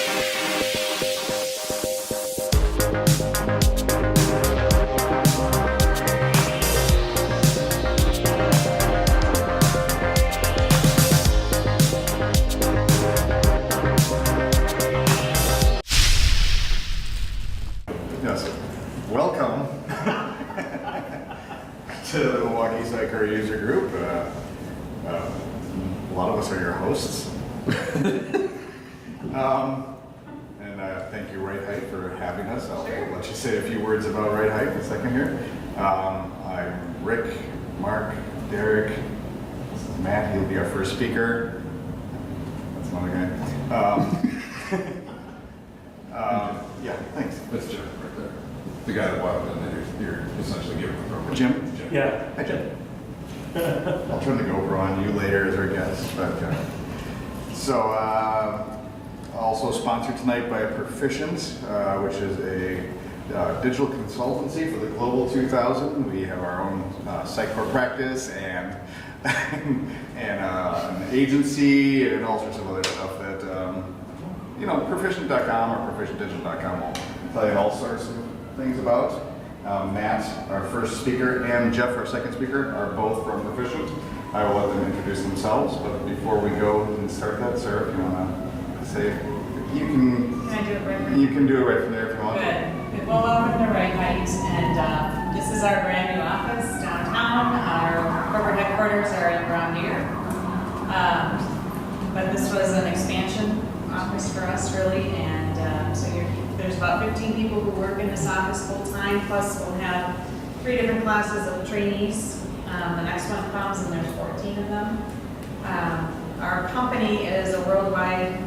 Yes, welcome to the MKE Sitecore user group. A lot of us are your hosts. And thank you, Right Height, for having us. I'll let you say a few words about Right Height in a second here. I'm Rick, Mark, Derek. This is Matt. He'll be our first speaker. That's another guy. Yeah, thanks. That's Jim right there. The guy that walked in there, you're essentially giving the program. Jim? Yeah. Hi, Jim. I'll turn the GoPro on you later as our guest. But, also sponsored tonight by Proficient, which is a digital consultancy for the Global 2000. We have our own Sitecore practice and an agency and all sorts of other stuff that Proficient.com or ProficientDigital.com will tell you all sorts of things about. Matt, our first speaker, and Jeff, our second speaker, are both from Proficient. I will let them introduce themselves, but before we go and start that, Sarah, if you want to say, you can. Can I do it right from You can do it right from there if you want. Good. Well, welcome to Right Height, and this is our brand new office downtown. Our corporate headquarters are in Brown Deer, but this was an expansion office for us, really, and there's about 15 people who work in this office full-time, plus we'll have 3 different classes of trainees. The next one comes, and there's 14 of them. Our company is a worldwide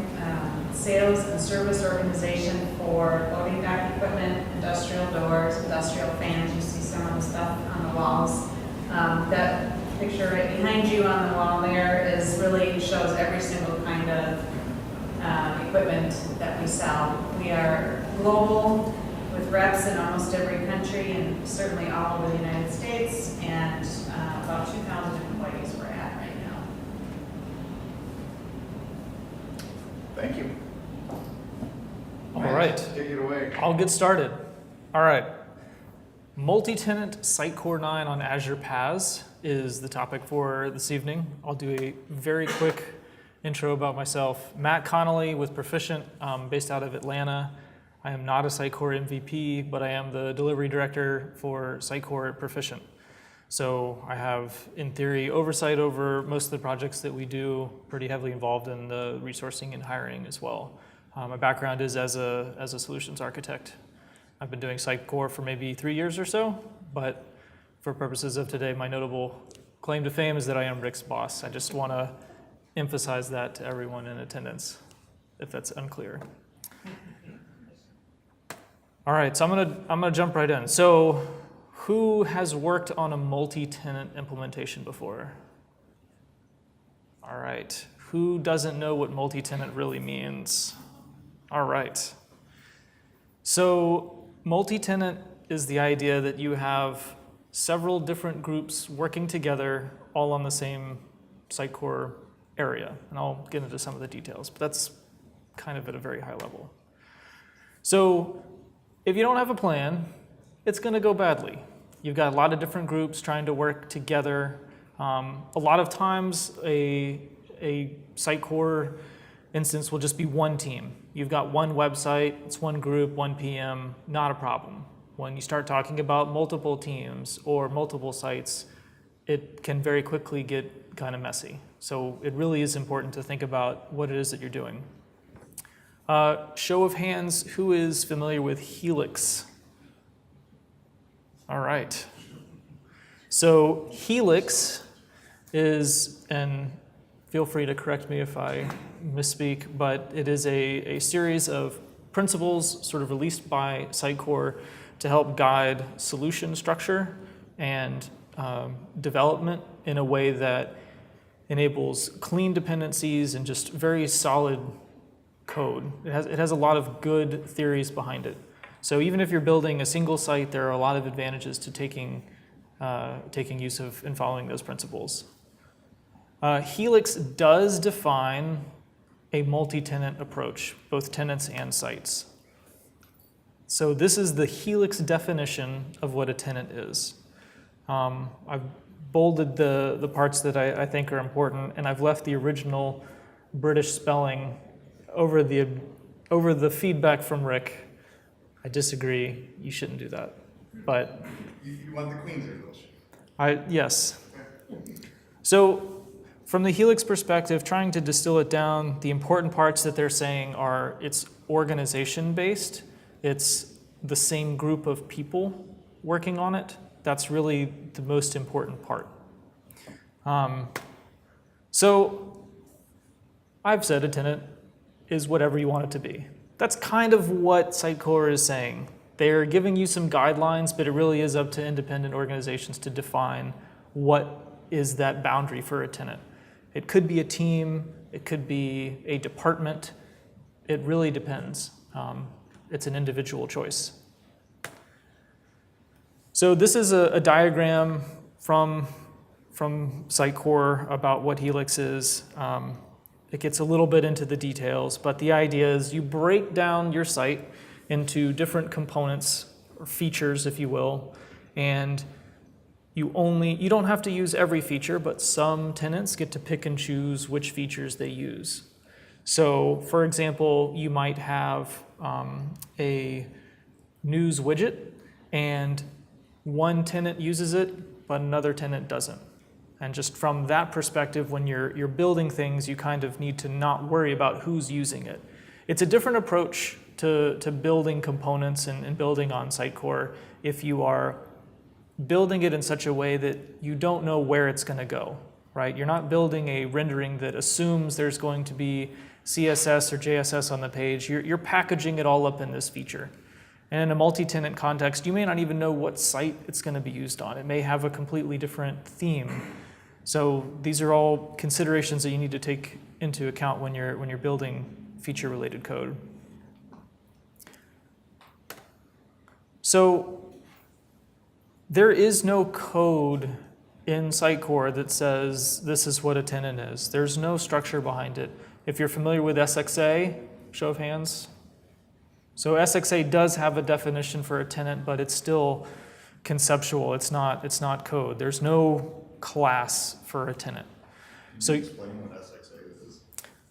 sales and service organization for loading dock equipment, industrial doors, industrial fans. You see some of the stuff on the walls. That picture right behind you on the wall there really shows every single kind of equipment that we sell. We are global with reps in almost every country and certainly all over the United States, and about 2,000 employees we're at right now. Thank you. All right. Take it away. I'll get started. All right. Multi-Tenant Sitecore 9 on Azure PaaS is the topic for this evening. I'll do a very quick intro about myself. Matt Connolly with Proficient, based out of Atlanta. I am not a Sitecore MVP, but I am the delivery director for Sitecore at Proficient. So I have, in theory, oversight over most of the projects that we do, pretty heavily involved in the resourcing and hiring as well. My background is as a solutions architect. I've been doing Sitecore for maybe 3 years or so, but for purposes of today, my notable claim to fame is that I am Rick's boss. I just want to emphasize that to everyone in attendance, if that's unclear. All right, so I'm gonna jump right in. So, who has worked on a multi-tenant implementation before? All right, who doesn't know what multi-tenant really means? All right. So, multi-tenant is the idea that you have several different groups working together, all on the same Sitecore area, and I'll get into some of the details, but that's kind of at a very high level. So if you don't have a plan, it's going to go badly. You've got a lot of different groups trying to work together. A lot of times a Sitecore instance will just be one team. You've got one website, it's one group, one PM, not a problem. When you start talking about multiple teams or multiple sites, it can very quickly get kind of messy. So it really is important to think about what it is that you're doing. Show of hands, who is familiar with Helix? All right. So Helix is, and feel free to correct me if I misspeak, but it is a series of principles sort of released by Sitecore to help guide solution structure and development in a way that enables clean dependencies and just very solid code. It has a lot of good theories behind it. So even if you're building a single site, there are a lot of advantages to taking use of and following those principles. Helix does define a multi-tenant approach, both tenants and sites. So this is the Helix definition of what a tenant is. I've bolded the parts that I think are important, and I've left the original British spelling over the feedback from Rick. I disagree. You shouldn't do that. But You want the Queen's English? yes. So from the Helix perspective, trying to distill it down, the important parts that they're saying are it's organization-based. It's the same group of people working on it. That's really the most important part. So I've said a tenant is whatever you want it to be. That's kind of what Sitecore is saying. They're giving you some guidelines, but it really is up to independent organizations to define what is that boundary for a tenant. It could be a team, it could be a department. It really depends. It's an individual choice. So this is a diagram from Sitecore about what Helix is. It gets a little bit into the details, but the idea is you break down your site into different components or features, if you will, and you don't have to use every feature, but some tenants get to pick and choose which features they use. So, for example, you might have a news widget, and one tenant uses it, but another tenant doesn't. And just from that perspective, when you're building things, you kind of need to not worry about who's using it. It's a different approach to building components and building on Sitecore if you are building it in such a way that you don't know where it's going to go, right? You're not building a rendering that assumes there's going to be CSS or JSS on the page. You're packaging it all up in this feature. And in a multi-tenant context, you may not even know what site it's going to be used on. It may have a completely different theme. So these are all considerations that you need to take into account when you're building feature-related code. So there is no code in Sitecore that says this is what a tenant is. There's no structure behind it. If you're familiar with SXA, show of hands. So SXA does have a definition for a tenant, but it's still conceptual. It's not code. There's no class for a tenant. Can you explain what SXA is?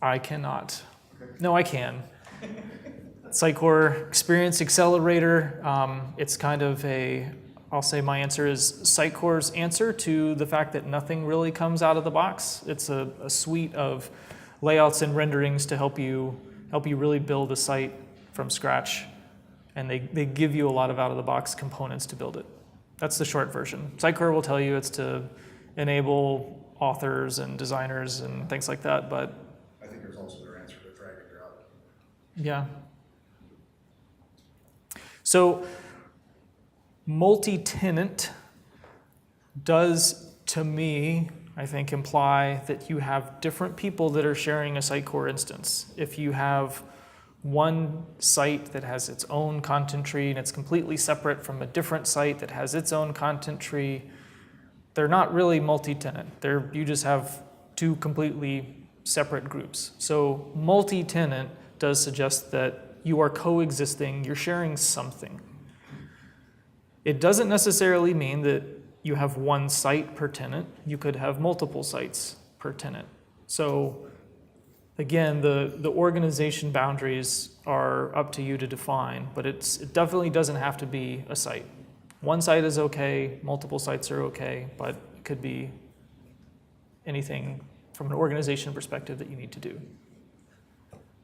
I cannot. Okay. No, I can. Sitecore Experience Accelerator. It's kind of I'll say my answer is Sitecore's answer to the fact that nothing really comes out of the box. It's a suite of layouts and renderings to help you really build a site from scratch. And they give you a lot of out-of-the-box components to build it. That's the short version. Sitecore will tell you it's to enable authors and designers and things like that, but I think there's also their answer to drag and drop. yeah. So multi-tenant does, to me, I think, imply that you have different people that are sharing a Sitecore instance. If you have one site that has its own content tree and it's completely separate from a different site that has its own content tree, they're not really multi-tenant. You just have two completely separate groups. So multi-tenant does suggest that you are coexisting, you're sharing something. It doesn't necessarily mean that you have one site per tenant. You could have multiple sites per tenant. So again, the organization boundaries are up to you to define, but it definitely doesn't have to be a site. One site is okay, multiple sites are okay, but it could be anything from an organization perspective that you need to do.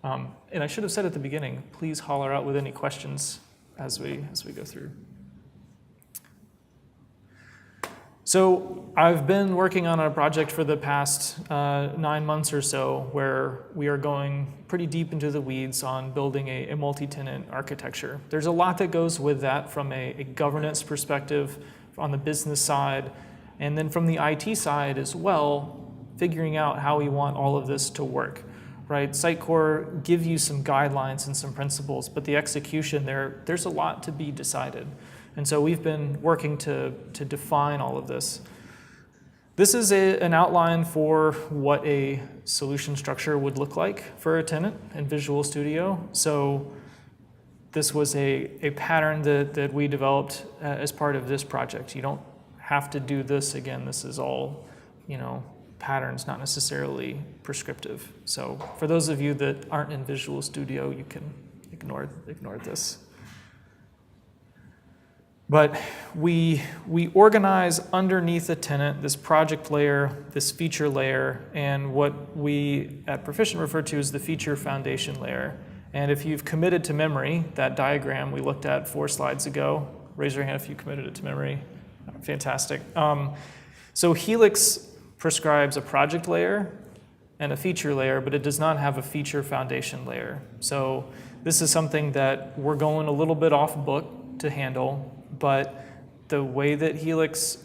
And I should have said at the beginning, please holler out with any questions as we go through. So I've been working on a project for the past 9 months or so where we are going pretty deep into the weeds on building a multi-tenant architecture. There's a lot that goes with that from a governance perspective on the business side, and then from the IT side as well, figuring out how we want all of this to work. Right? Sitecore give you some guidelines and some principles, but the execution there's a lot to be decided. And so we've been working to define all of this. This is an outline for what a solution structure would look like for a tenant in Visual Studio. So this was a pattern that we developed as part of this project. You don't have to do this again. This is all, patterns, not necessarily prescriptive. So for those of you that aren't in Visual Studio, you can ignore this. But we organize underneath a tenant this project layer, this feature layer, and what we at Proficient refer to as the feature foundation layer. And if you've committed to memory that diagram we looked at 4 slides ago, raise your hand if you committed it to memory. Fantastic. So Helix prescribes a project layer and a feature layer, but it does not have a feature foundation layer. So this is something that we're going a little bit off book to handle, but the way that Helix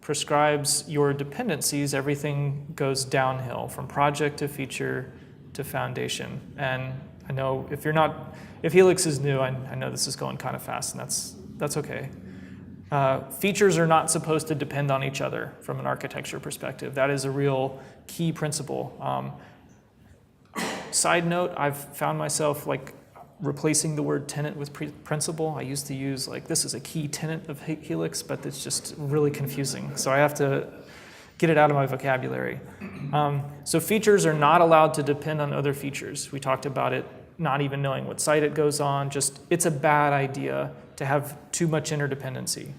prescribes your dependencies, everything goes downhill from project to feature to foundation. And I know if Helix is new, I know this is going kind of fast, and that's okay. Features are not supposed to depend on each other from an architecture perspective. That is a real key principle. Side note, I've found myself replacing the word tenant with principal. I used to use this is a key tenant of Helix, but it's just really confusing. So I have to get it out of my vocabulary. So features are not allowed to depend on other features. We talked about it not even knowing what site it goes on. It's a bad idea to have too much interdependency.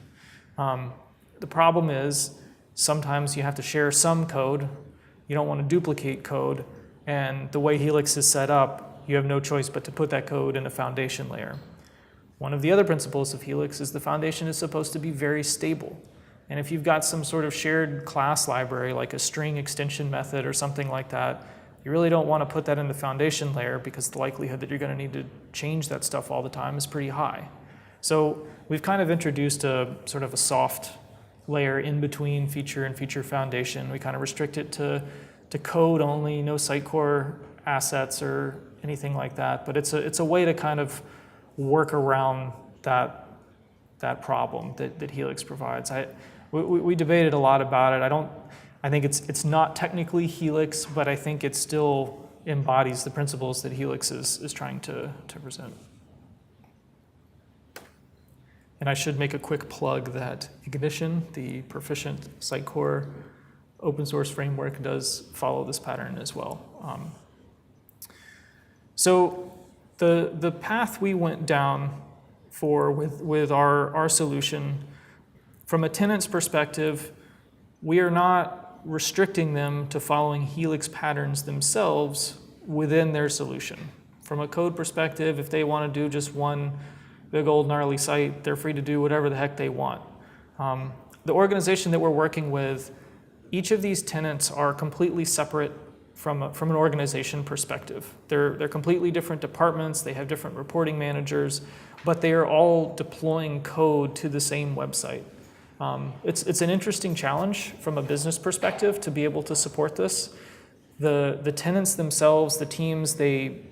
The problem is sometimes you have to share some code. You don't want to duplicate code. And the way Helix is set up, you have no choice but to put that code in a foundation layer. One of the other principles of Helix is the foundation is supposed to be very stable. And if you've got some sort of shared class library, like a string extension method or something like that, you really don't want to put that in the foundation layer because the likelihood that you're going to need to change that stuff all the time is pretty high. So we've kind of introduced a sort of a soft layer in between feature and feature foundation. We kind of restrict it to code only, no Sitecore assets or anything like that. But it's a way to kind of work around that problem that Helix provides. We debated a lot about it. I think it's not technically Helix, but I think it still embodies the principles that Helix is trying to present. And I should make a quick plug that Ignition, the Proficient Sitecore open source framework, does follow this pattern as well. So the path we went down with our solution, from a tenant's perspective, we are not restricting them to following Helix patterns themselves within their solution. From a code perspective, if they want to do just one big old gnarly site, they're free to do whatever the heck they want. The organization that we're working with, each of these tenants are completely separate from an organization perspective. They're completely different departments, they have different reporting managers, but they are all deploying code to the same website. It's an interesting challenge from a business perspective to be able to support this. The tenants themselves, the teams, they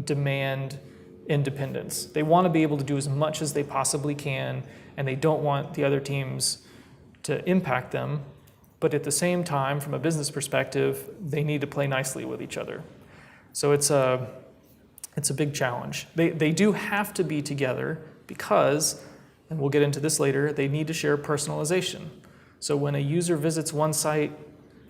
demand independence. They want to be able to do as much as they possibly can, and they don't want the other teams to impact them. But at the same time, from a business perspective, they need to play nicely with each other. So it's a big challenge. They do have to be together because, and we'll get into this later, they need to share personalization. So when a user visits one site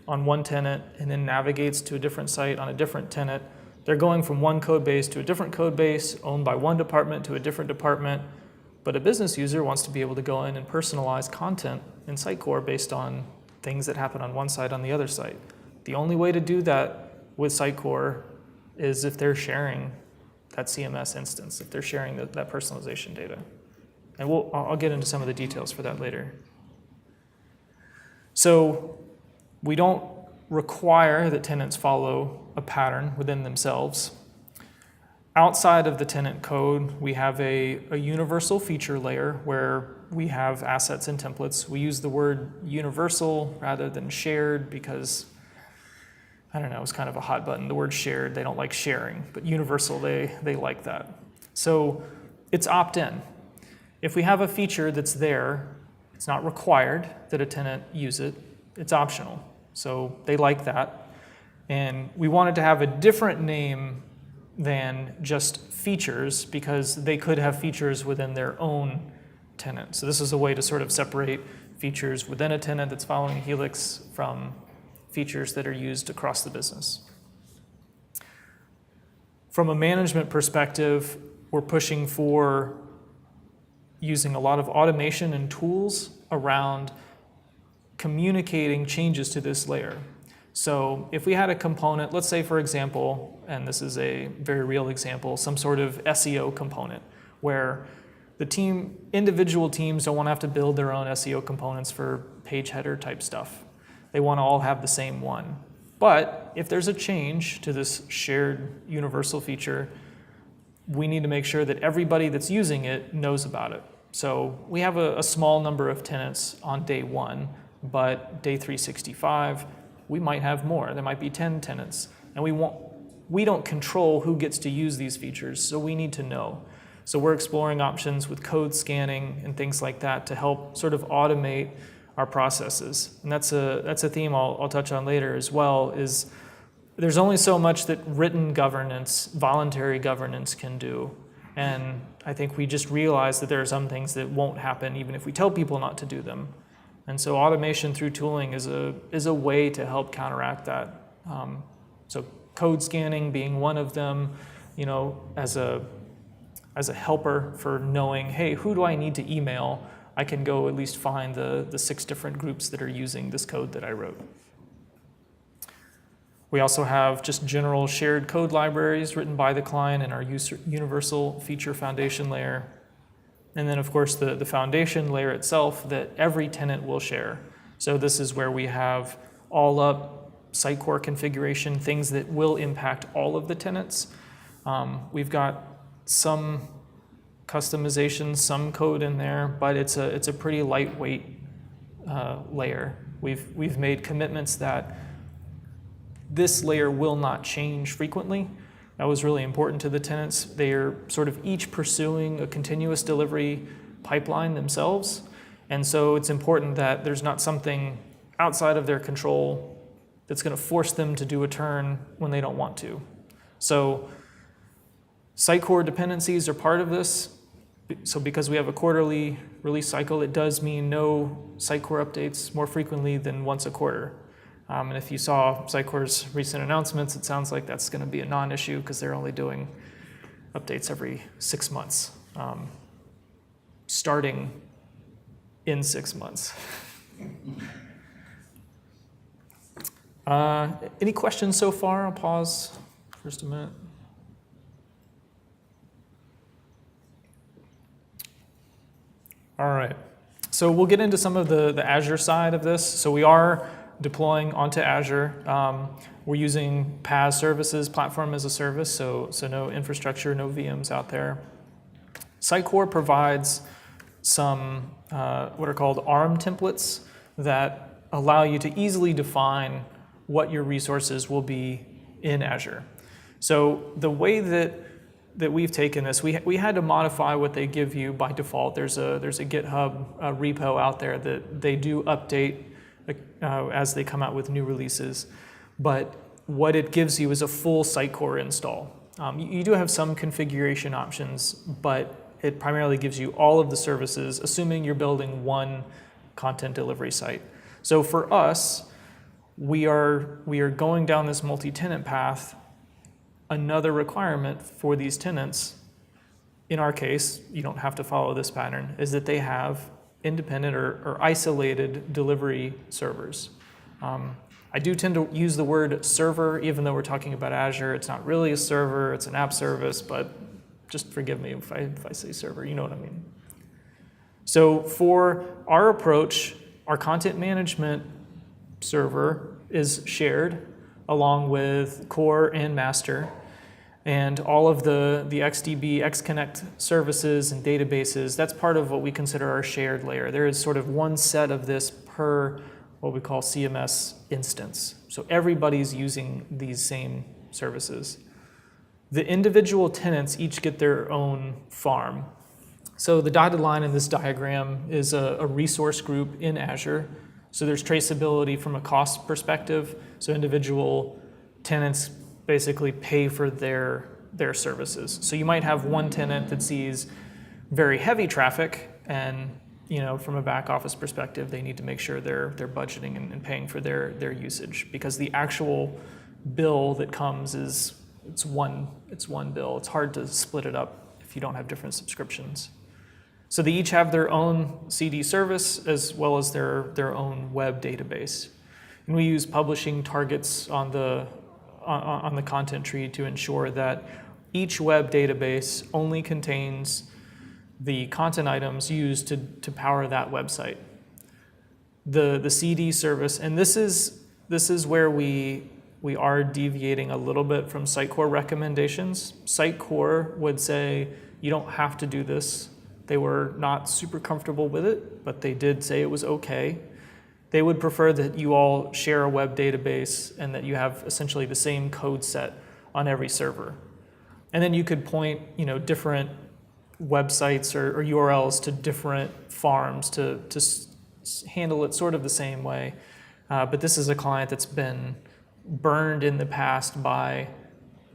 on one tenant and then navigates to a different site on a different tenant, they're going from one code base to a different code base, owned by one department to a different department. But a business user wants to be able to go in and personalize content in Sitecore based on things that happen on one site on the other site. The only way to do that with Sitecore is if they're sharing that CMS instance, if they're sharing that personalization data. And I'll get into some of the details for that later. So we don't require that tenants follow a pattern within themselves. Outside of the tenant code, we have a universal feature layer where we have assets and templates. We use the word universal rather than shared because, I don't know, it's kind of a hot button. The word shared, they don't like sharing, but universal, they like that. So it's opt-in. If we have a feature that's there, it's not required that a tenant use it, it's optional. So they like that. And we wanted to have a different name than just features because they could have features within their own tenant. So this is a way to sort of separate features within a tenant that's following Helix from features that are used across the business. From a management perspective, we're pushing for using a lot of automation and tools around communicating changes to this layer. So if we had a component, let's say for example, and this is a very real example, some sort of SEO component where the individual teams don't want to have to build their own SEO components for page header type stuff. They want to all have the same one. But if there's a change to this shared universal feature, we need to make sure that everybody that's using it knows about it. So we have a small number of tenants on day one, but day 365, we might have more. There might be 10 tenants. And we don't control who gets to use these features, so we need to know. So we're exploring options with code scanning and things like that to help sort of automate our processes. And that's a theme I'll touch on later as well, is there's only so much that written governance, voluntary governance can do. And I think we just realize that there are some things that won't happen even if we tell people not to do them. And so automation through tooling is a way to help counteract that. So code scanning being one of them, as a helper for knowing, hey, who do I need to email? I can go at least find the 6 different groups that are using this code that I wrote. We also have just general shared code libraries written by the client in our universal feature foundation layer. And then, of course, the foundation layer itself that every tenant will share. So this is where we have all up Sitecore configuration, things that will impact all of the tenants. We've got some customization, some code in there, but it's a pretty lightweight layer. We've made commitments that this layer will not change frequently. That was really important to the tenants. They are sort of each pursuing a continuous delivery pipeline themselves. And so it's important that there's not something outside of their control that's going to force them to do a turn when they don't want to. So Sitecore dependencies are part of this. So because we have a quarterly release cycle, it does mean no Sitecore updates more frequently than once a quarter. And if you saw Sitecore's recent announcements, it sounds like that's going to be a non-issue because they're only doing updates every 6 months, starting in 6 months. Any questions so far? I'll pause for just a minute. All right, so we'll get into some of the Azure side of this. So we are deploying onto Azure. We're using PaaS services, platform as a service, so no infrastructure, no VMs out there. Sitecore provides some what are called ARM templates that allow you to easily define what your resources will be in Azure. So the way that we've taken this, we had to modify what they give you by default. There's a GitHub repo out there that they do update as they come out with new releases. But what it gives you is a full Sitecore install. You do have some configuration options, but it primarily gives you all of the services, assuming you're building one content delivery site. So for us, we are going down this multi-tenant path. Another requirement for these tenants, in our case, you don't have to follow this pattern, is that they have independent or isolated delivery servers. I do tend to use the word server, even though we're talking about Azure. It's not really a server, it's an app service, but just forgive me if I say server, you know what I mean. So for our approach, our content management server is shared along with core and master. And all of the XDB, XConnect services and databases, that's part of what we consider our shared layer. There is sort of one set of this per what we call CMS instance. So everybody's using these same services. The individual tenants each get their own farm. So the dotted line in this diagram is a resource group in Azure. So there's traceability from a cost perspective. So individual tenants basically pay for their services. So you might have one tenant that sees very heavy traffic, and from a back office perspective, they need to make sure they're budgeting and paying for their usage, because the actual bill that comes it's one bill. It's hard to split it up if you don't have different subscriptions. So they each have their own CD service as well as their own web database. And we use publishing targets on the content tree to ensure that each web database only contains the content items used to power that website. The CD service, and this is where we are deviating a little bit from Sitecore recommendations. Sitecore would say you don't have to do this. They were not super comfortable with it, but they did say it was okay. They would prefer that you all share a web database and that you have essentially the same code set on every server. And then you could point, different websites or URLs to different farms to handle it sort of the same way. But this is a client that's been burned in the past by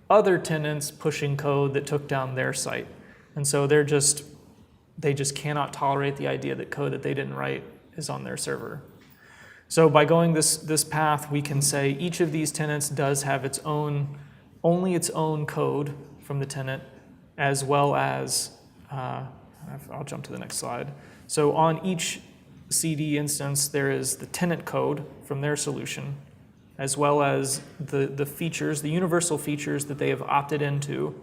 other tenants pushing code that took down their site. And so they just cannot tolerate the idea that code that they didn't write is on their server. So by going this path, we can say each of these tenants does have only its own code from the tenant, as well as, I'll jump to the next slide. So on each CD instance, there is the tenant code from their solution, as well as the features, the universal features that they have opted into,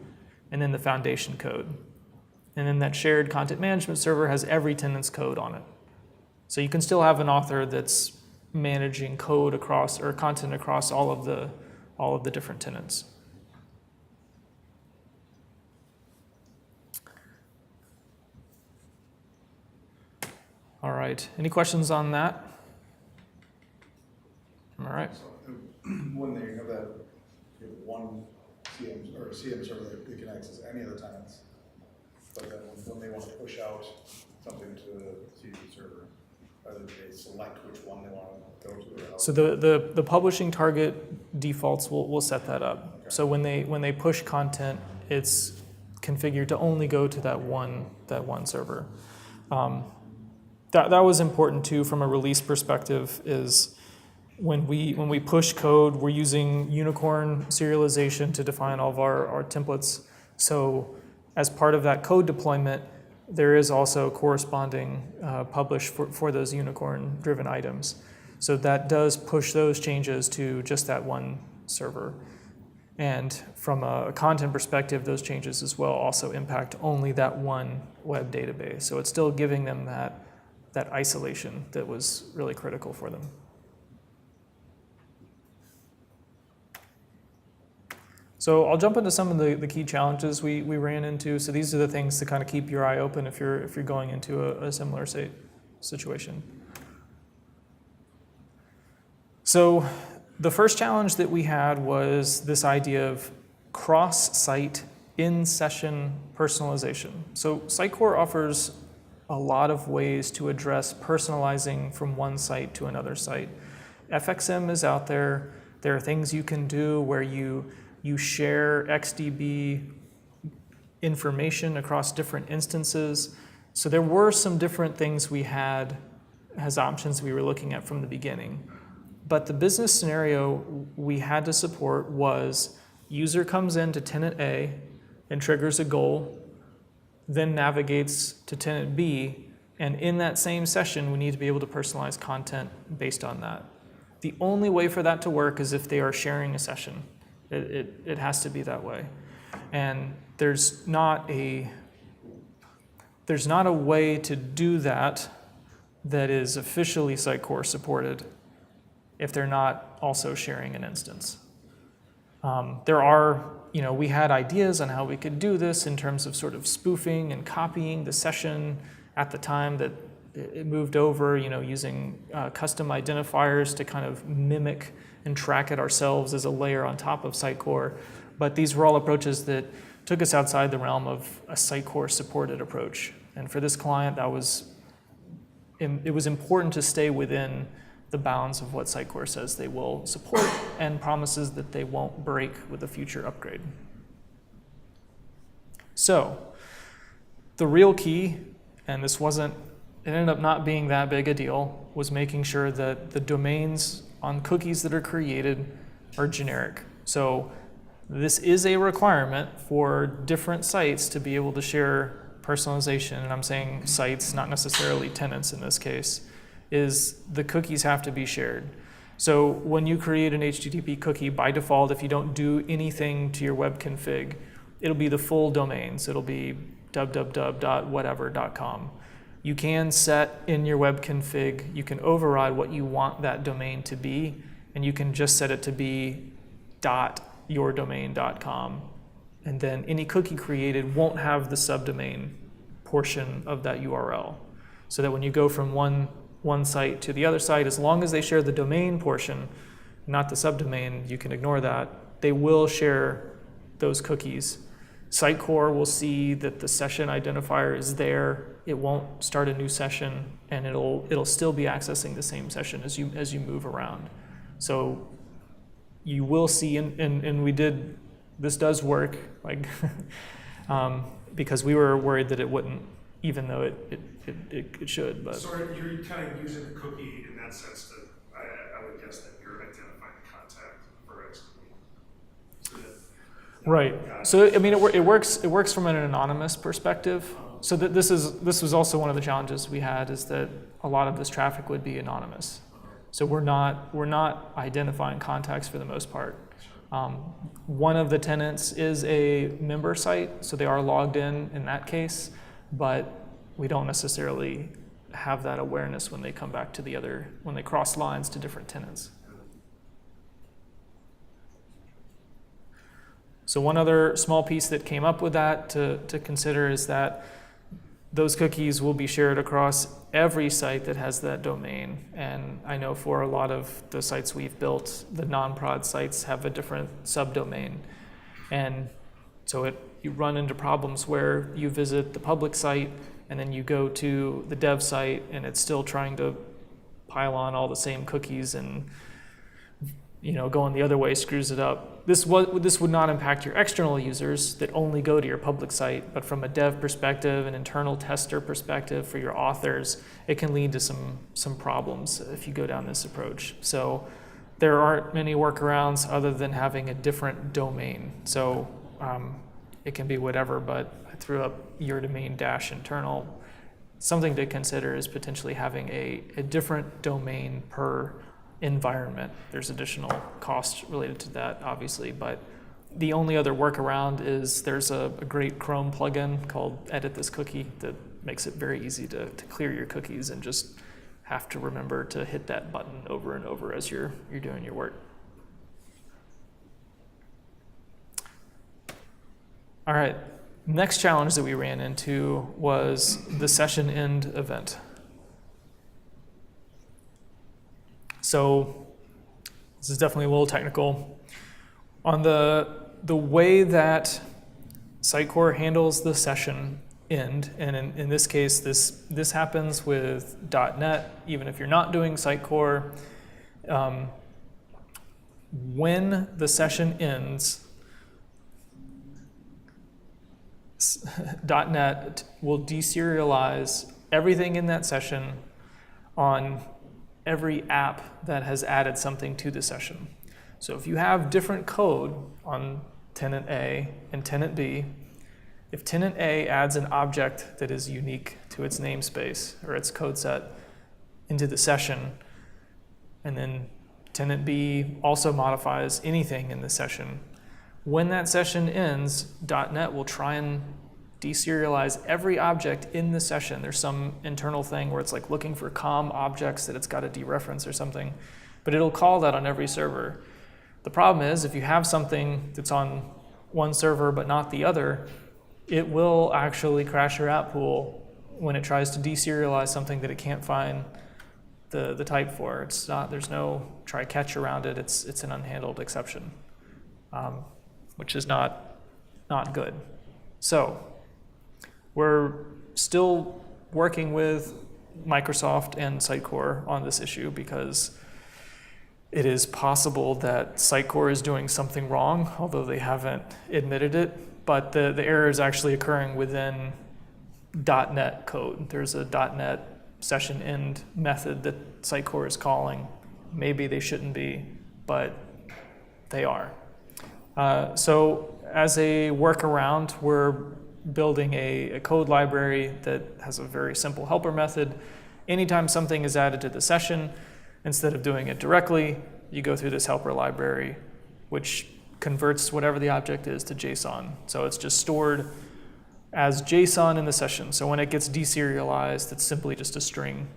and then the foundation code. And then that shared content management server has every tenant's code on it. So you can still have an author that's managing code across or content across all of the different tenants. All right, any questions on that? All right. When they have that, you have one CM server that can access any of the tenants, but then when they want to push out something to the CD server, either they select which one they want to go to. Or So the publishing target defaults will set that up. Okay. So when they push content, it's configured to only go to that one server. That was important too from a release perspective. Is when we push code, we're using unicorn serialization to define all of our templates. So as part of that code deployment, there is also corresponding publish for those unicorn-driven items. So that does push those changes to just that one server. And from a content perspective, those changes as well also impact only that one web database. So it's still giving them that isolation that was really critical for them. So I'll jump into some of the key challenges we ran into. So these are the things to kind of keep your eye open if you're going into a similar situation. So the first challenge that we had was this idea of cross-site in-session personalization. So Sitecore offers a lot of ways to address personalizing from one site to another site. FXM is out there. There are things you can do where you share XDB information across different instances. So there were some different things we had as options we were looking at from the beginning. But the business scenario we had to support was user comes into tenant A and triggers a goal, then navigates to tenant B, and in that same session, we need to be able to personalize content based on that. The only way for that to work is if they are sharing a session. It has to be that way. And there's not a way to do that is officially Sitecore supported if they're not also sharing an instance. We had ideas on how we could do this in terms of sort of spoofing and copying the session at the time that it moved over, using custom identifiers to kind of mimic and track it ourselves as a layer on top of Sitecore. But these were all approaches that took us outside the realm of a Sitecore supported approach. And for this client, it was important to stay within the bounds of what Sitecore says they will support and promises that they won't break with a future upgrade. So the real key, and this wasn't, it ended up not being that big a deal, was making sure that the domains on cookies that are created are generic. So this is a requirement for different sites to be able to share personalization, and I'm saying sites, not necessarily tenants in this case, is the cookies have to be shared. So when you create an HTTP cookie, by default, if you don't do anything to your web config, it'll be the full domains. It'll be www.whatever.com. You can set in your web config, you can override what you want that domain to be, and you can just set it to be .yourdomain.com. And then any cookie created won't have the subdomain portion of that URL. So that when you go from one site to the other site, as long as they share the domain portion, not the subdomain, you can ignore that. They will share those cookies. Sitecore will see that the session identifier is there. It won't start a new session, and it'll still be accessing the same session as you move around. So you will see, and we did, this does work, like because we were worried that it wouldn't, even though it should. But so you're kind of using the cookie in that sense to, I would guess that you're identifying the contact for X cookie. Right. So I mean, it works from an anonymous perspective. So that this was also one of the challenges we had, is that a lot of this traffic would be anonymous. So we're not identifying contacts for the most part. One of the tenants is a member site, so they are logged in that case, but we don't necessarily have that awareness when they come back to the other, when they cross lines to different tenants. So one other small piece that came up with that to consider is that those cookies will be shared across every site that has that domain. And I know for a lot of the sites we've built, the non-prod sites have a different subdomain. And so you run into problems where you visit the public site and then you go to the dev site and it's still trying to pile on all the same cookies, and going the other way screws it up. This would not impact your external users that only go to your public site, but from a dev perspective, an internal tester perspective, for your authors, it can lead to some problems if you go down this approach. So there aren't many workarounds other than having a different domain. So it can be whatever, but I threw up your domain -internal. Something to consider is potentially having a different domain per environment. There's additional costs related to that, obviously, but the only other workaround is there's a great Chrome plugin called Edit This Cookie that makes it very easy to clear your cookies and just have to remember to hit that button over and over as you're doing your work. All right, next challenge that we ran into was the session end event. So this is definitely a little technical. On the way that Sitecore handles the session end, and in this case, this happens with .NET, even if you're not doing Sitecore. When the session ends, .NET will deserialize everything in that session on every app that has added something to the session. So if you have different code on tenant A and tenant B, if tenant A adds an object that is unique to its namespace or its code set into the session, and then tenant B also modifies anything in the session, when that session ends, .NET will try and deserialize every object in the session. There's some internal thing where it's like looking for COM objects that it's got to dereference or something, but it'll call that on every server. The problem is if you have something that's on one server but not the other, it will actually crash your app pool when it tries to deserialize something that it can't find the type for. It's not, there's no try catch around it. It's an unhandled exception, which is not good. So we're still working with Microsoft and Sitecore on this issue, because it is possible that Sitecore is doing something wrong, although they haven't admitted it, but the error is actually occurring within .NET code. There's a .NET session end method that Sitecore is calling. Maybe they shouldn't be, but they are. So as a workaround, we're building a code library that has a very simple helper method. Anytime something is added to the session, instead of doing it directly, you go through this helper library, which converts whatever the object is to JSON. So it's just stored as JSON in the session. So when it gets deserialized, it's simply just a string,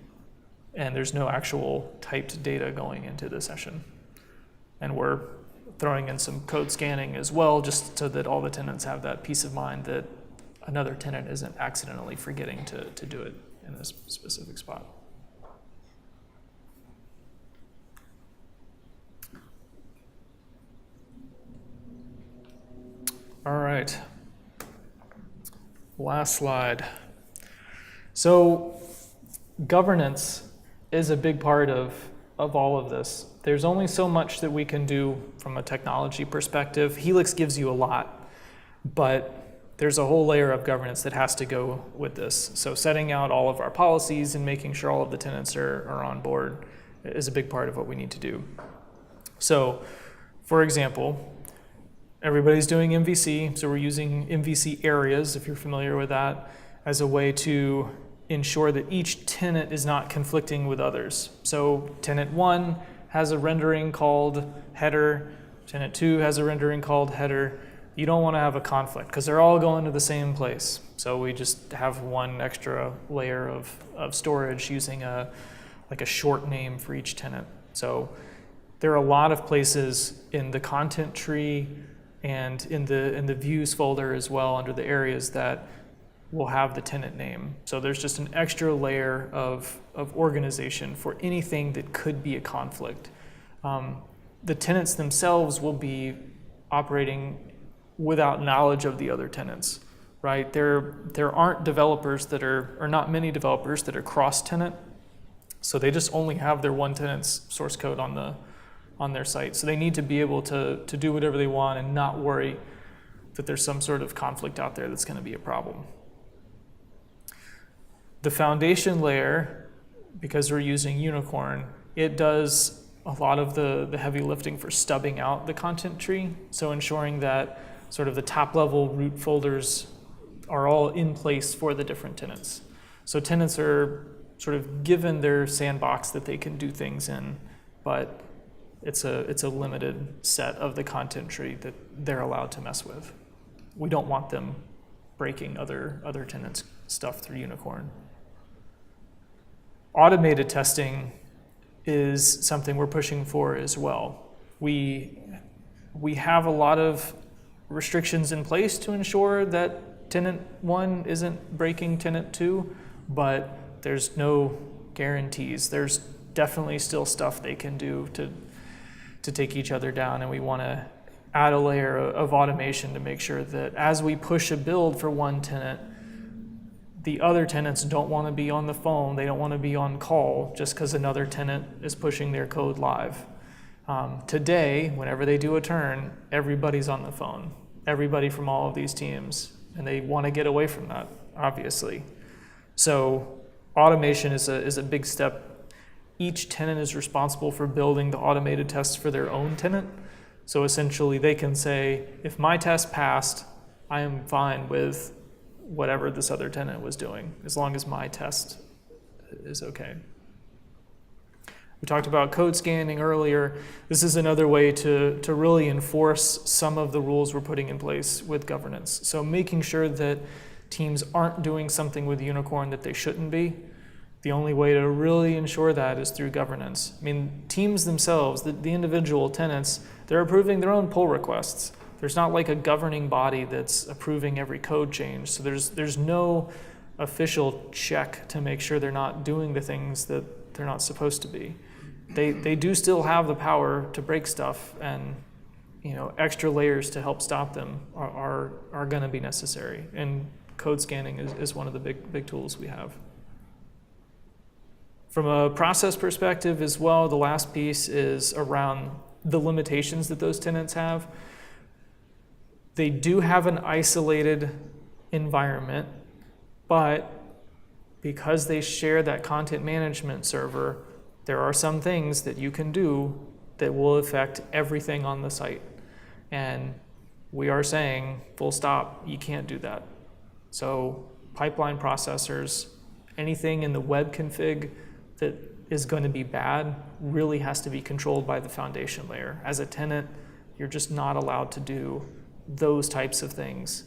and there's no actual typed data going into the session. And we're throwing in some code scanning as well, just so that all the tenants have that peace of mind that another tenant isn't accidentally forgetting to do it in this specific spot. All right, last slide. So governance is a big part of all of this. There's only so much that we can do from a technology perspective. Helix gives you a lot, but there's a whole layer of governance that has to go with this. So setting out all of our policies and making sure all of the tenants are on board is a big part of what we need to do. So, for example, everybody's doing MVC, so we're using MVC areas, if you're familiar with that, as a way to ensure that each tenant is not conflicting with others. So tenant 1 has a rendering called header, tenant 2 has a rendering called header. You don't want to have a conflict because they're all going to the same place. So we just have one extra layer of storage using like a short name for each tenant. So there are a lot of places in the content tree and in the views folder as well under the areas that will have the tenant name. So there's just an extra layer of organization for anything that could be a conflict. The tenants themselves will be operating without knowledge of the other tenants, right? There aren't developers that are, or not many developers that are cross-tenant, so they just only have their one tenant's source code on their site. So they need to be able to do whatever they want and not worry that there's some sort of conflict out there that's going to be a problem. The foundation layer, because we're using Unicorn, it does a lot of the heavy lifting for stubbing out the content tree, so ensuring that sort of the top level root folders are all in place for the different tenants. So tenants are sort of given their sandbox that they can do things in, but it's a limited set of the content tree that they're allowed to mess with. We don't want them breaking other tenants' stuff through Unicorn. Automated testing is something we're pushing for as well. We have a lot of restrictions in place to ensure that tenant 1 isn't breaking tenant 2, but there's no guarantees. There's definitely still stuff they can do to take each other down, and we want to add a layer of automation to make sure that as we push a build for one tenant, the other tenants don't want to be on the phone, they don't want to be on call just because another tenant is pushing their code live. Today, whenever they do a turn, everybody's on the phone, everybody from all of these teams, and they want to get away from that, obviously. So automation is a big step. Each tenant is responsible for building the automated tests for their own tenant. So essentially they can say, if my test passed, I am fine with whatever this other tenant was doing, as long as my test is okay. We talked about code scanning earlier. This is another way to really enforce some of the rules we're putting in place with governance. So making sure that teams aren't doing something with Unicorn that they shouldn't be. The only way to really ensure that is through governance. I mean, teams themselves, the individual tenants, they're approving their own pull requests. There's not like a governing body that's approving every code change. So there's no official check to make sure they're not doing the things that they're not supposed to be. They do still have the power to break stuff, and extra layers to help stop them are going to be necessary. And code scanning is one of the big tools we have. From a process perspective as well, the last piece is around the limitations that those tenants have. They do have an isolated environment, but because they share that content management server, there are some things that you can do that will affect everything on the site. And we are saying, full stop, you can't do that. So pipeline processors, anything in the web config that is going to be bad really has to be controlled by the foundation layer. As a tenant, you're just not allowed to do those types of things.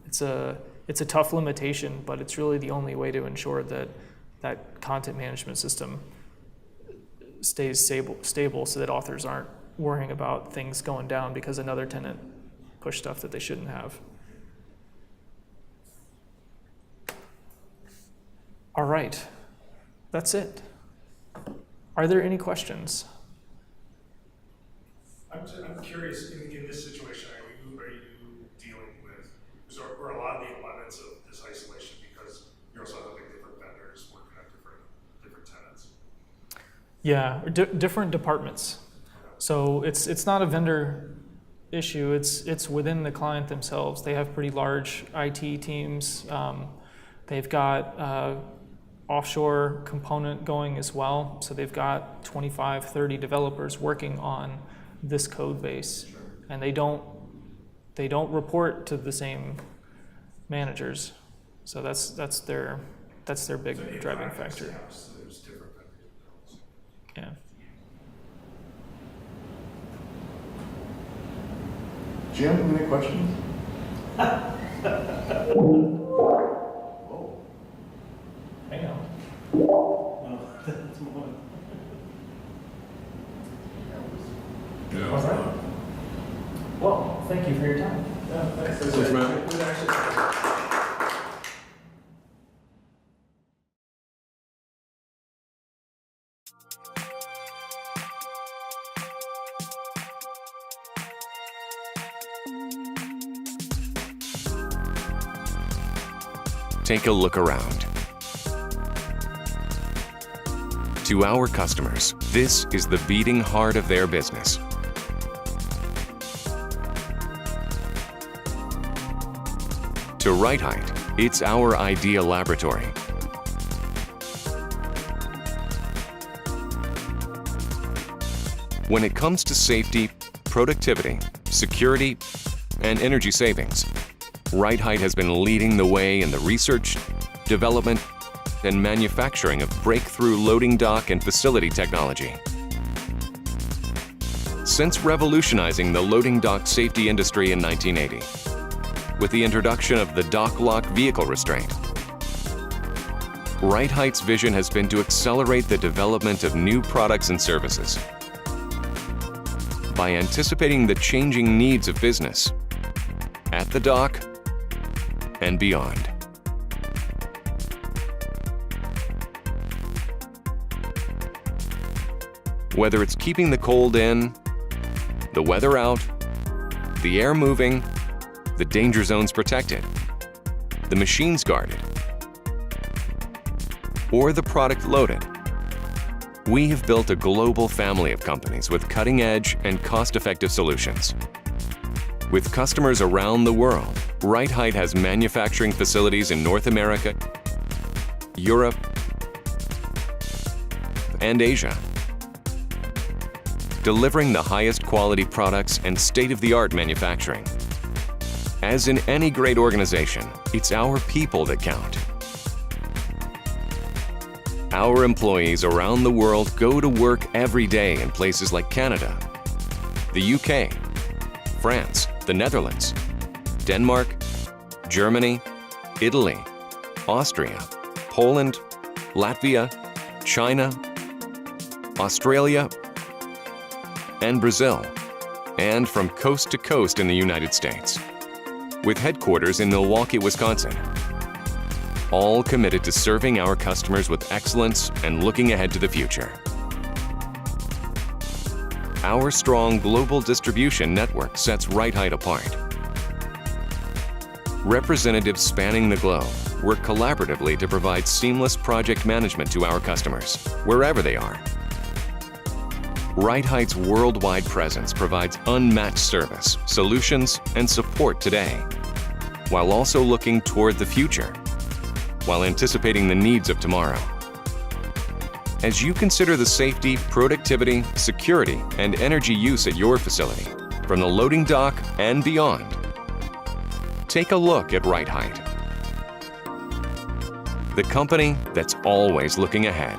It's a tough limitation, but it's really the only way to ensure that that content management system stays stable so that authors aren't worrying about things going down because another tenant pushed stuff that they shouldn't have. All right, that's it. Are there any questions? I'm curious, in this situation, are you dealing with, or a lot of the elements of this isolation, because you're also having different vendors working on different tenants? Yeah, different departments. So it's not a vendor issue, it's within the client themselves. They have pretty large IT teams. They've got offshore component going as well. So they've got 25, 30 developers working on this code base. And they don't report to the same managers. So that's their big driving factor. There's different vendors. Yeah. Jim, any questions? Hang on. Yeah. All right. Well, thank you for your time. Thanks, Matt. Take a look around. To our customers, this is the beating heart of their business. To Right Height, it's our idea laboratory. When it comes to safety, productivity, security, and energy savings, Right Height has been leading the way in the research, development, and manufacturing of breakthrough loading dock and facility technology. Since revolutionizing the loading dock safety industry in 1980, with the introduction of the dock lock vehicle restraint, Right Height's vision has been to accelerate the development of new products and services by anticipating the changing needs of business at the dock and beyond. Whether it's keeping the cold in, the weather out, the air moving, the danger zones protected, the machines guarded, or the product loaded, we have built a global family of companies with cutting-edge and cost-effective solutions. With customers around the world, Right Height has manufacturing facilities in North America, Europe, and Asia, delivering the highest quality products and state-of-the-art manufacturing. As in any great organization, it's our people that count. Our employees around the world go to work every day in places like Canada, the UK, France, the Netherlands, Denmark, Germany, Italy, Austria, Poland, Latvia, China, Australia, and Brazil, and from coast to coast in the United States, with headquarters in Milwaukee, Wisconsin. All committed to serving our customers with excellence and looking ahead to the future. Our strong global distribution network sets Right Height apart. Representatives spanning the globe work collaboratively to provide seamless project management to our customers, wherever they are. Right Height's worldwide presence provides unmatched service, solutions, and support today, while also looking toward the future, while anticipating the needs of tomorrow. As you consider the safety, productivity, security, and energy use at your facility, from the loading dock and beyond, take a look at Right Height, the company that's always looking ahead.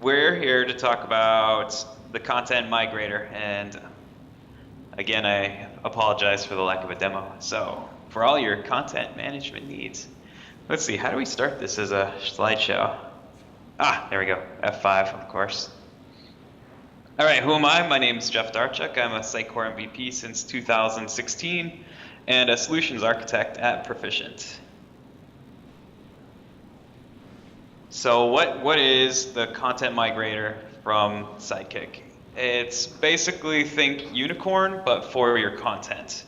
We're here to talk about the Content Migrator, and again, I apologize for the lack of a demo. So for all your content management needs, let's see, how do we start this as a slideshow? Ah, there we go, F5, of course. All right, who am I? My name is Jeff Darchuk. I'm a Sitecore MVP since 2016 and a solutions architect at Proficient. So what is the Content Migrator from Sidekick? It's basically think Unicorn, but for your content.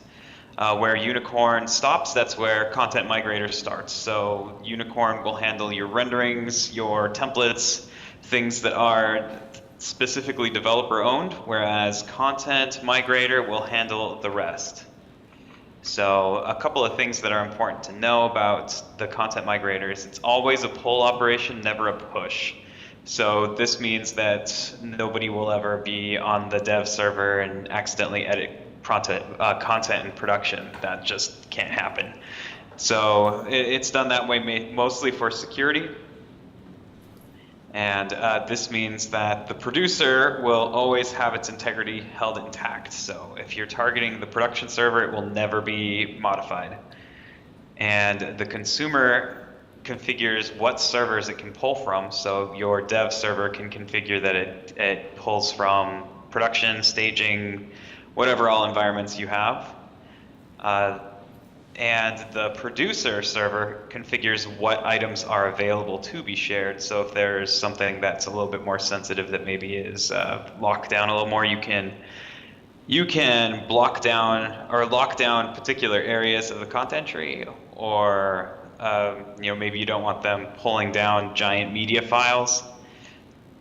Where Unicorn stops, that's where Content Migrator starts. So Unicorn will handle your renderings, your templates, things that are specifically developer owned, whereas Content Migrator will handle the rest. So a couple of things that are important to know about the Content Migrators: it's always a pull operation, never a push. So this means that nobody will ever be on the dev server and accidentally edit content in production. That just can't happen. So it's done that way mostly for security. And this means that the producer will always have its integrity held intact. So if you're targeting the production server, it will never be modified. And the consumer configures what servers it can pull from. So your dev server can configure that it pulls from production, staging, whatever all environments you have. And the producer server configures what items are available to be shared. So if there's something that's a little bit more sensitive that maybe is locked down a little more, you can block down or lock down particular areas of the content tree, or maybe you don't want them pulling down giant media files.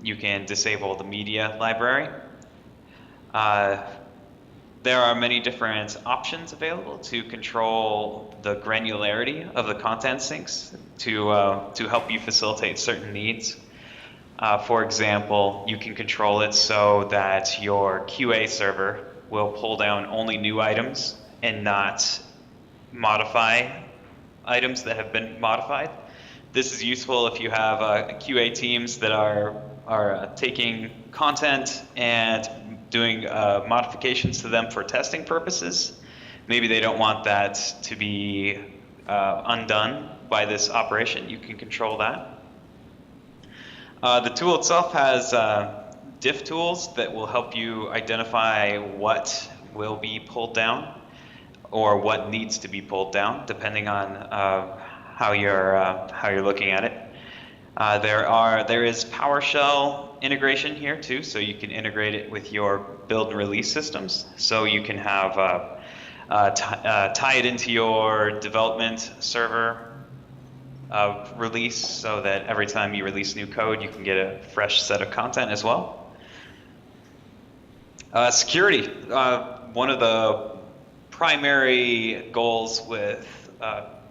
You can disable the media library. There are many different options available to control the granularity of the content sinks to help you facilitate certain needs. For example, you can control it so that your QA server will pull down only new items and not modify items that have been modified. This is useful if you have QA teams that are are taking content and doing modifications to them for testing purposes. Maybe they don't want that to be undone by this operation. You can control that. The tool itself has diff tools that will help you identify what will be pulled down or what needs to be pulled down, depending on how you're looking at it. There is PowerShell integration here too, so you can integrate it with your build and release systems. So you can have tie it into your development server release, so that every time you release new code, you can get a fresh set of content as well. Security. One of the primary goals with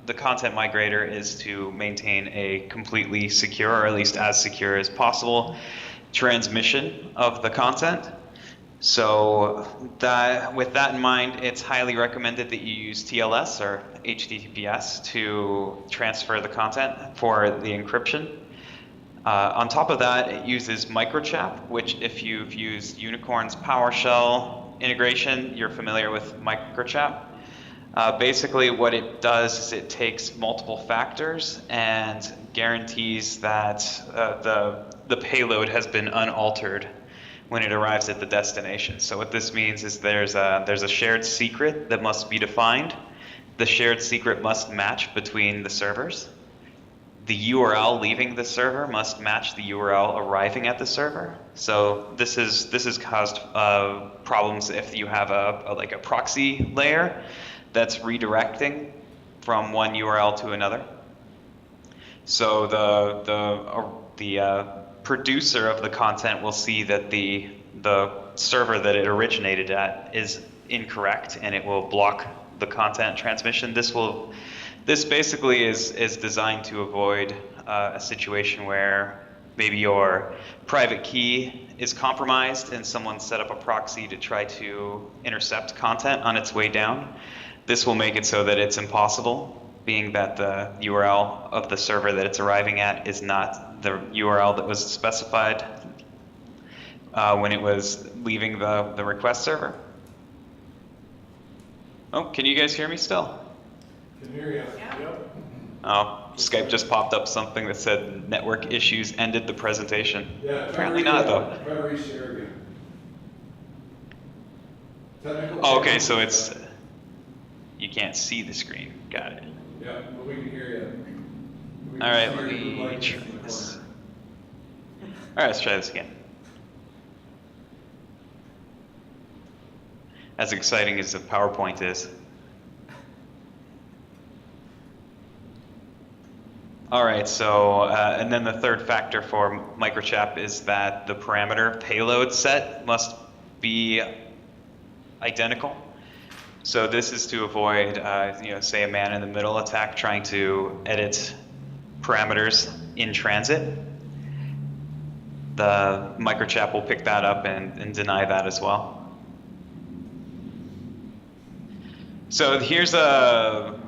the Content Migrator is to maintain a completely secure, or at least as secure as possible, transmission of the content. So with that in mind, it's highly recommended that you use TLS or HTTPS to transfer the content for the encryption. On top of that, it uses Microchap, which if you've used Unicorn's PowerShell integration, you're familiar with Microchap. Basically what it does is it takes multiple factors and guarantees that the payload has been unaltered when it arrives at the destination. So what this means is there's a shared secret that must be defined. The shared secret must match between the servers. The URL leaving the server must match the URL arriving at the server. So this has caused problems if you have like a proxy layer that's redirecting from one URL to another. So the producer of the content will see that the server that it originated at is incorrect, and it will block the content transmission. This basically is designed to avoid a situation where maybe your private key is compromised and someone set up a proxy to try to intercept content on its way down. This will make it so that it's impossible, being that the URL of the server that it's arriving at is not the URL that was specified when it was leaving the request server. Oh, can you guys hear me still? Can hear you. Oh, Skype just popped up something that said network issues ended the presentation. Yeah, Apparently not though. Try to reshare again. Technical Oh, okay, so it's, you can't see the screen. Got it. Yeah, but we can hear you. We can All right, see let your me lights try in the this. corner. All right, let's try this again. As exciting as the PowerPoint is. All right, so, and then the third factor for Microchap is that the parameter payload set must be identical. So this is to avoid, say a man-in-the-middle attack trying to edit parameters in transit. The Microchap will pick that up and deny that as well. So here's a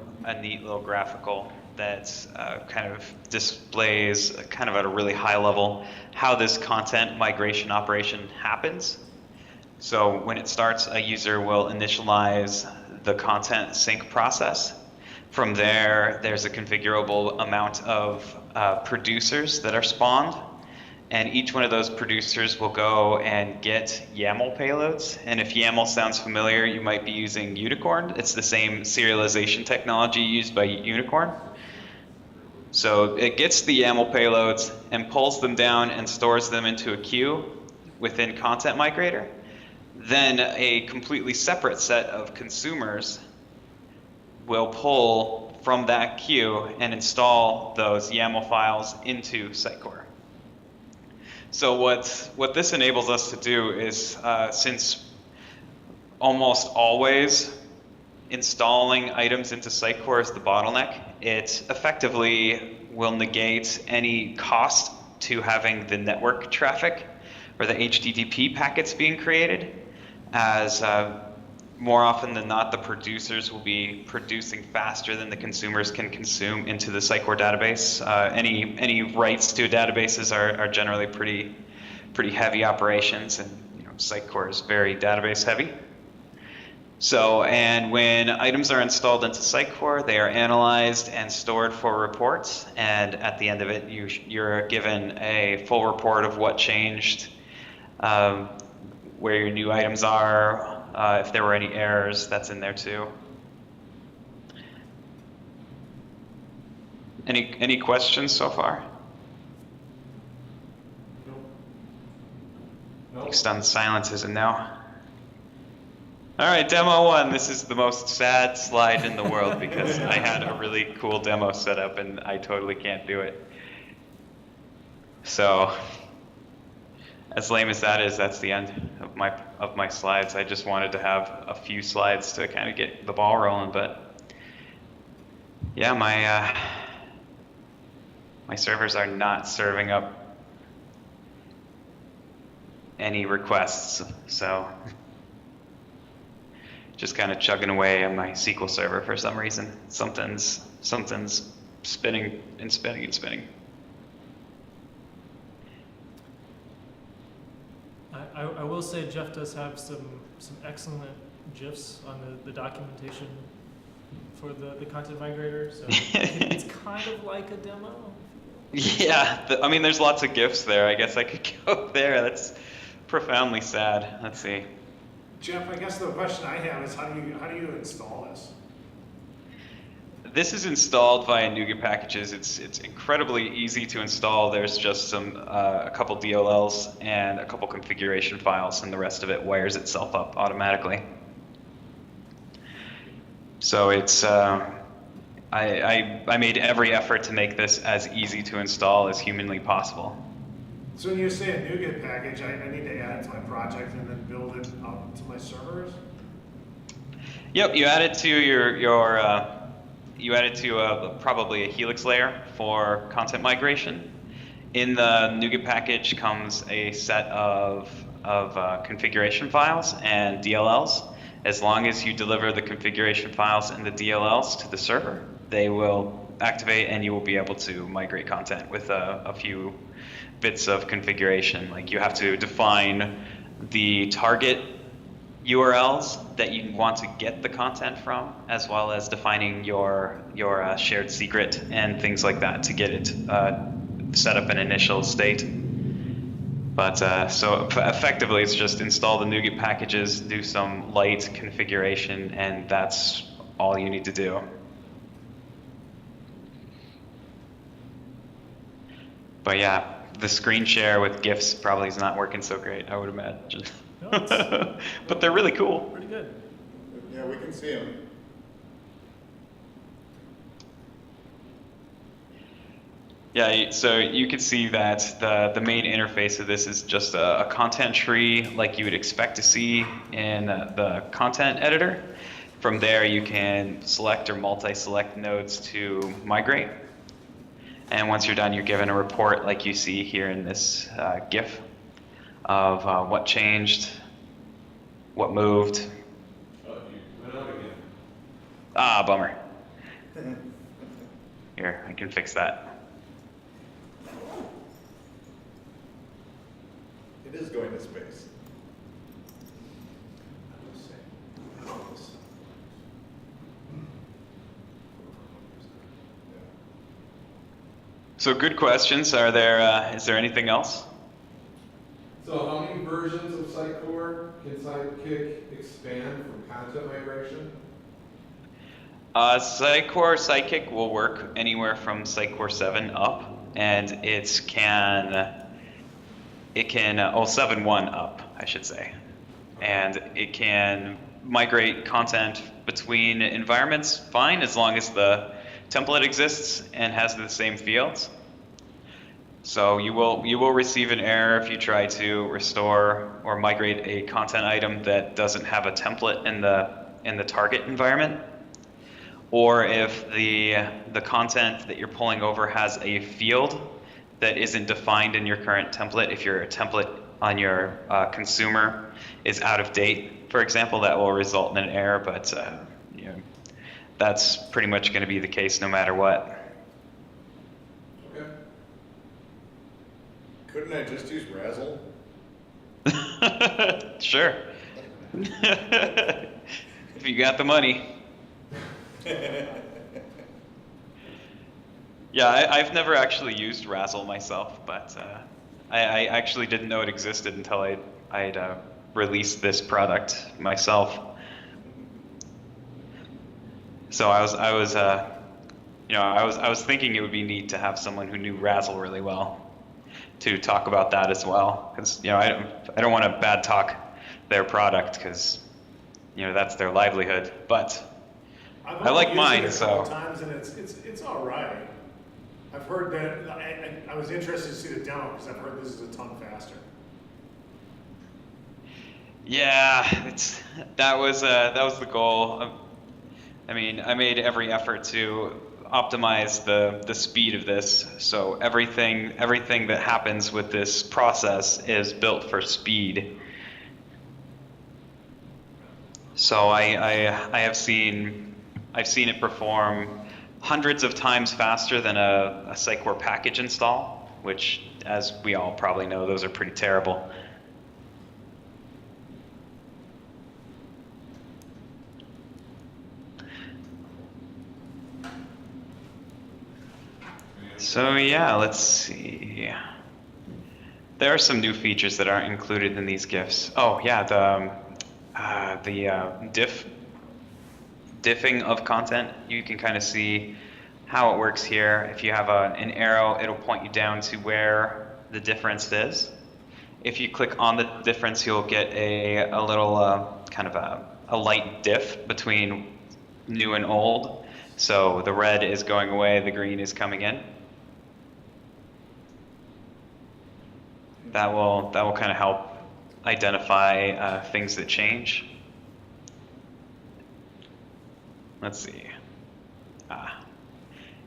neat little graphical that kind of displays, kind of at a really high level, how this content migration operation happens. So when it starts, a user will initialize the content sync process. From there, there's a configurable amount of producers that are spawned, and each one of those producers will go and get YAML payloads. And if YAML sounds familiar, you might be using Unicorn. It's the same serialization technology used by Unicorn. So it gets the YAML payloads and pulls them down and stores them into a queue within Content Migrator. Then a completely separate set of consumers will pull from that queue and install those YAML files into Sitecore. So what this enables us to do is, since almost always installing items into Sitecore is the bottleneck, it effectively will negate any cost to having the network traffic or the HTTP packets being created, as more often than not, the producers will be producing faster than the consumers can consume into the Sitecore database. Any writes to databases are generally pretty pretty heavy operations, and Sitecore is very database heavy. So, and when items are installed into Sitecore, they are analyzed and stored for reports, and at the end of it, you're given a full report of what changed, where your new items are, if there were any errors, that's in there too. Any questions so far? Stunned silence is a no. All right, demo one. This is the most sad slide in the world because I had a really cool demo set up and I totally can't do it. So, as lame as that is, that's the end of my slides. I just wanted to have a few slides to kind of get the ball rolling, but yeah, my servers are not serving up any requests, so just kind of chugging away on my SQL server for some reason. Something's spinning and spinning and spinning. I will say Jeff does have some excellent GIFs on the documentation for the content migrator, so it's kind of like a demo. Yeah, I mean, there's lots of GIFs there. I guess I could go there. That's profoundly sad. Let's see. Jeff, I guess the question I have is how do you install this? This is installed via NuGet packages. It's incredibly easy to install. There's just a couple DLLs and a couple configuration files, and the rest of it wires itself up automatically. So it's I made every effort to make this as easy to install as humanly possible. So when you say a NuGet package, I need to add it to my project and then build it up to my servers? Yep, you add it to you add it to probably a Helix layer for content migration. In the NuGet package comes a set of configuration files and DLLs. As long as you deliver the configuration files and the DLLs to the server, they will activate and you will be able to migrate content with a few bits of configuration. Like you have to define the target URLs that you want to get the content from, as well as defining your shared secret and things like that to get it set up an initial state. But so effectively, it's just install the NuGet packages, do some light configuration, and that's all you need to do. But yeah, the screen share with GIFs probably is not working so great, I would imagine. No, but they're really cool. Pretty good. Yeah, we can see them. Yeah, so you can see that the main interface of this is just a content tree like you would expect to see in the content editor. From there, you can select or multi-select nodes to migrate. And once you're done, you're given a report like you see here in this GIF of what changed, what moved. Oh, you went out again. Ah, bummer. Here, I can fix that. It is going to space. So good questions. Are there? Is there anything else? So how many versions of Sitecore can Sidekick expand from content migration? Sitecore Sidekick will work anywhere from Sitecore 7 up, and it can 7.1 up, I should say, and it can migrate content between environments fine as long as the template exists and has the same fields. So you will receive an error if you try to restore or migrate a content item that doesn't have a template in the target environment, or if the content that you're pulling over has a field that isn't defined in your current template. If your template on your consumer is out of date, for example, that will result in an error, but that's pretty much going to be the case no matter what. Okay. Couldn't I just use Razzle Sure. If you got the money. Yeah, I've never actually used Razzle myself, but I actually didn't know it existed until I'd released this product myself. So I was thinking it would be neat to have someone who knew Razzle really well to talk about that as well, because I don't want to bad talk their product, because that's their livelihood. But I like mine, so. Times and it's all right. I've heard that. I was interested to see the demo because I've heard this is a ton faster. Yeah, that was the goal. I mean, I made every effort to optimize the speed of this. So everything that happens with this process is built for speed. So I've seen it perform hundreds of times faster than a Sitecore package install, which, as we all probably know, those are pretty terrible. So yeah, let's see. There are some new features that aren't included in these GIFs. Oh yeah, the diffing of content. You can kind of see how it works here. If you have an arrow, it'll point you down to where the difference is. If you click on the difference, you'll get a little kind of a light diff between new and old. So the red is going away, the green is coming in. That will kind of help identify things that change. Let's see.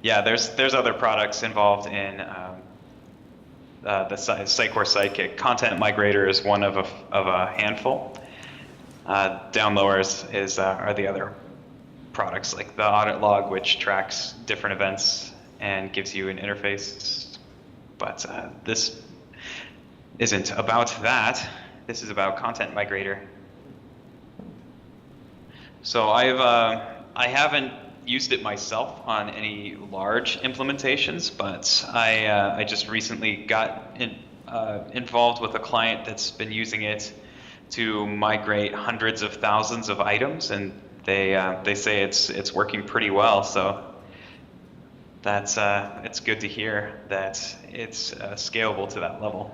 Yeah, there's other products involved in the Sitecore Sidekick. Content Migrator is one of a handful. Down lower are the other products, like the audit log, which tracks different events and gives you an interface. But this isn't about that. This is about Content Migrator. So I haven't used it myself on any large implementations, but I just recently got involved with a client that's been using it to migrate hundreds of thousands of items, and they say it's working pretty well. So that's it's good to hear that it's scalable to that level.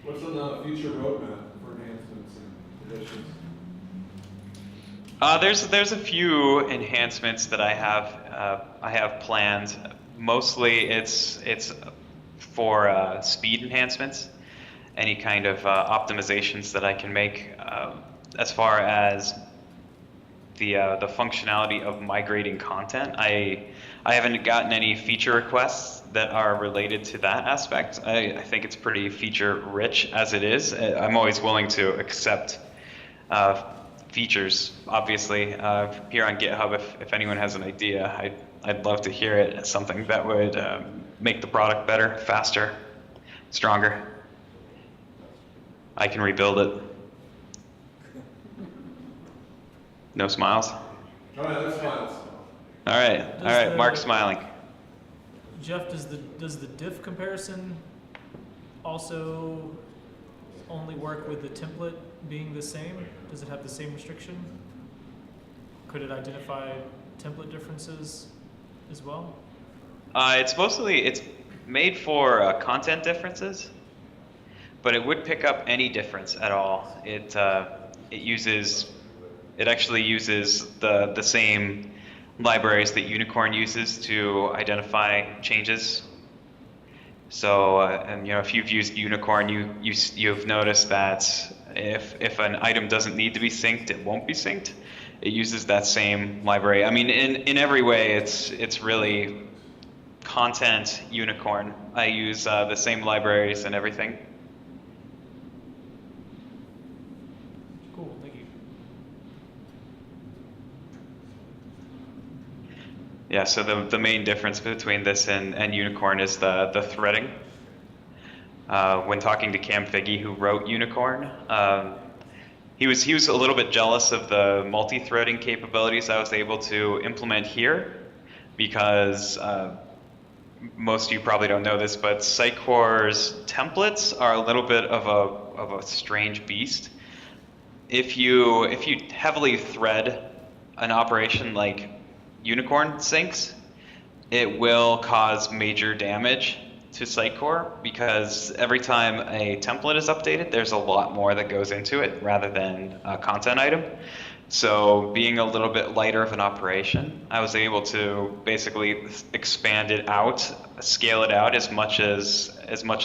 What's on the future roadmap for enhancements and additions? There's a few enhancements that I have planned. Mostly it's for speed enhancements, any kind of optimizations that I can make as far as the functionality of migrating content. I haven't gotten any feature requests that are related to that aspect. I think it's pretty feature rich as it is. I'm always willing to accept features, obviously. Here on GitHub, if anyone has an idea, I'd love to hear it. It's something that would make the product better, faster, stronger. I can rebuild it. No smiles? All right, let's smiles. All right, Mark's smiling. Jeff, does the diff comparison also only work with the template being the same? Does it have the same restriction? Could it identify template differences as well? It's made for content differences, but it would pick up any difference at all. It actually uses the same libraries that Unicorn uses to identify changes. So, and if you've used Unicorn, you've noticed that if an item doesn't need to be synced, it won't be synced. It uses that same library. I mean, in every way, it's really content Unicorn. I use the same libraries and everything. Cool, thank you. Yeah, so the main difference between this and Unicorn is the threading. When talking to Cam Figge, who wrote Unicorn, he was a little bit jealous of the multi-threading capabilities I was able to implement here, because most of you probably don't know this, but Sitecore's templates are a little bit of a strange beast. If you heavily thread an operation like Unicorn syncs, it will cause major damage to Sitecore, because every time a template is updated, there's a lot more that goes into it rather than a content item. So being a little bit lighter of an operation, I was able to basically expand it out, scale it out as much as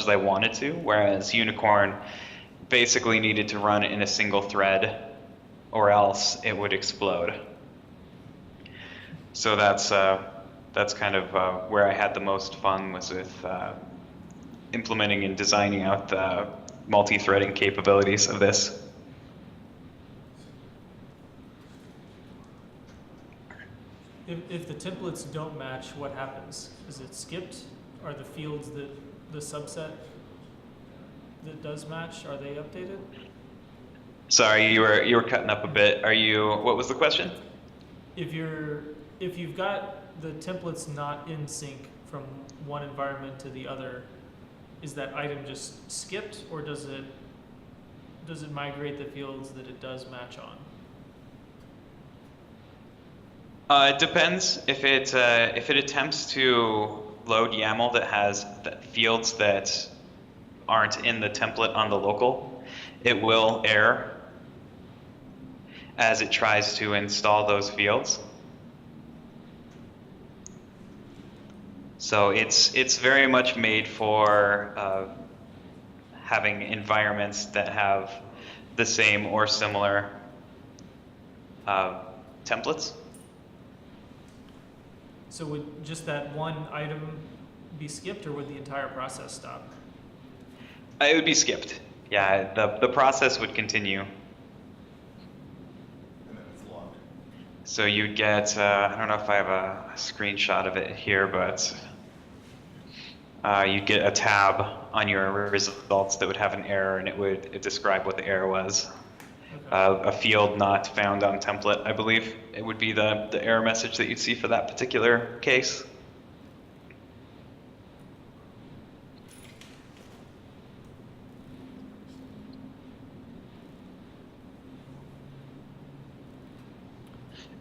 I wanted to, whereas Unicorn basically needed to run in a single thread or else it would explode. So that's kind of where I had the most fun, was with implementing and designing out the multi-threading capabilities of this. If the templates don't match, what happens? Is it skipped? Are the fields that the subset that does match, are they updated? Sorry, you were cutting up a bit. What was the question? If you've got the templates not in sync from one environment to the other, is that item just skipped, or does it migrate the fields that it does match on? It depends. If it attempts to load YAML that has fields that aren't in the template on the local, it will error as it tries to install those fields. So it's very much made for having environments that have the same or similar templates. So would just that one item be skipped, or would the entire process stop? It would be skipped. Yeah, the process would continue. And then it's logged. So you'd get, I don't know if I have a screenshot of it here, but you'd get a tab on your results that would have an error, and it would describe what the error was. Okay. A field not found on template, I believe. It would be the error message that you'd see for that particular case.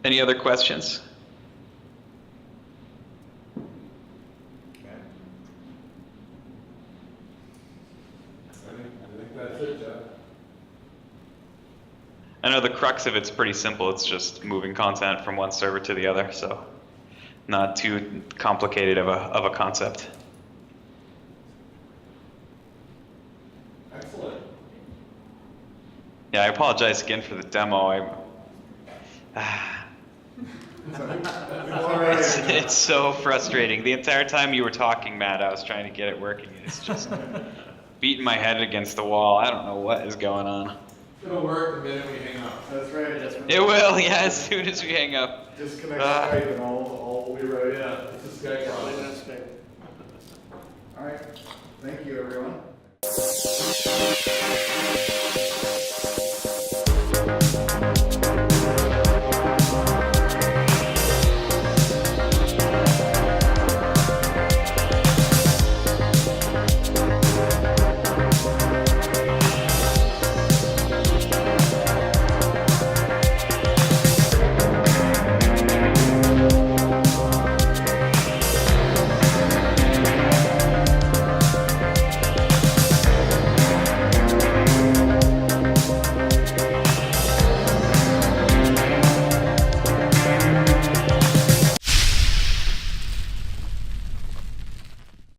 Any other questions? I think that's it, Jeff. I know the crux of it's pretty simple. It's just moving content from one server to the other, so not too complicated of a concept. Excellent. Yeah, I apologize again for the demo. It's so frustrating. The entire time you were talking, Matt, I was trying to get it working. It's just beating my head against the wall. I don't know what is going on. It'll work the minute we hang up. That's right. It will, yeah, as soon as we hang up. Disconnect Skype and all will be right. Yeah, it's a Skype problem. All right. Thank you, everyone.